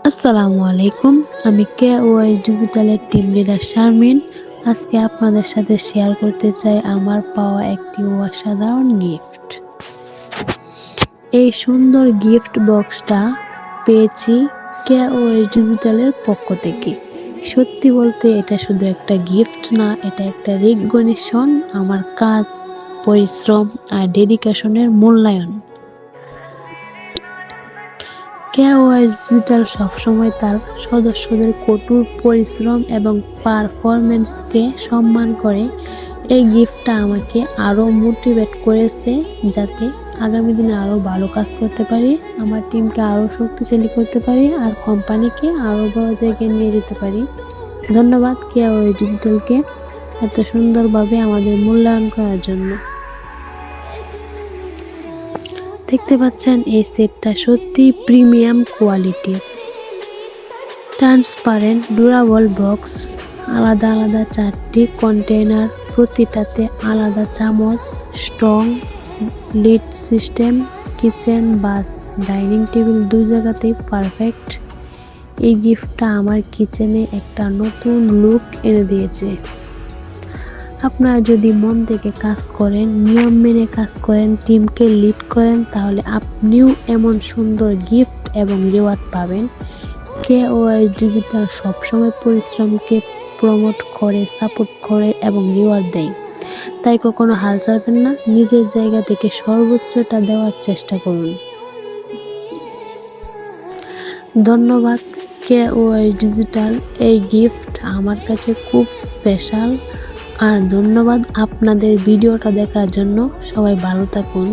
আসসালামু আলাইকুম। আমি KOS ডিজিটালের টিম লিডার শারমিন। আজকে আপনাদের সাথে শেয়ার করতে চাই আমার পাওয়া একটি অসাধারণ গিফট। এই সুন্দর গিফট বক্সটা পেয়েছি KOS ডিজিটালের পক্ষ থেকে। সত্যি বলতে এটা শুধু একটা গিফট না, এটা একটা রিকগনিশন, আমার কাজ, পরিশ্রম আর ডেডিকেশনের মূল্যায়ন। KOS ডিজিটাল সবসময় তার সদস্যদের কঠোর পরিশ্রম এবং পারফরম্যান্সকে সম্মান করে। এই গিফটটা আমাকে আরও মোটিভেট করেছে যাতে আগামী দিনে আরও ভালো কাজ করতে পারি, আমার টিমকে আরও শক্তিশালী করতে পারি আর কোম্পানিকে আরও বড় জায়গায় নিয়ে যেতে পারি। ধন্যবাদ KOS ডিজিটালকে এত সুন্দরভাবে আমাদের মূল্যায়ন করার জন্য। দেখতে পাচ্ছেন এই সেটটা সত্যি প্রিমিয়াম কোয়ালিটির। ট্রান্সপারেন্ট ডিউরেবল বক্স, আলাদা আলাদা 4টি কন্টেইনার, প্রতিটাতে আলাদা চামচ, স্ট্রং লিড সিস্টেম, কিচেন বাস ডাইনিং টেবিল 2 জায়গাতেই পারফেক্ট। এই গিফটটা আমার কিচেনে একটা নতুন লুক এনে দিয়েছে। আপনারা যদি মন থেকে কাজ করেন, নিয়ম মেনে কাজ করেন, টিমকে লিড করেন, তাহলে আপনিও এমন সুন্দর গিফট এবং রিওয়ার্ড পাবেন। KOS ডিজিটাল সবসময় পরিশ্রমকে প্রমোট করে, সাপোর্ট করে এবং রিওয়ার্ড দেয়। তাই কখনো হাল ছাড়বেন না, নিজের জায়গা থেকে সর্বোচ্চটা দেওয়ার চেষ্টা করুন। ধন্যবাদ KOS ডিজিটাল, এই গিফট আমার কাছে খুব স্পেশাল। আর ধন্যবাদ আপনাদের ভিডিওটা দেখার জন্য। সবাই ভালো থাকুন।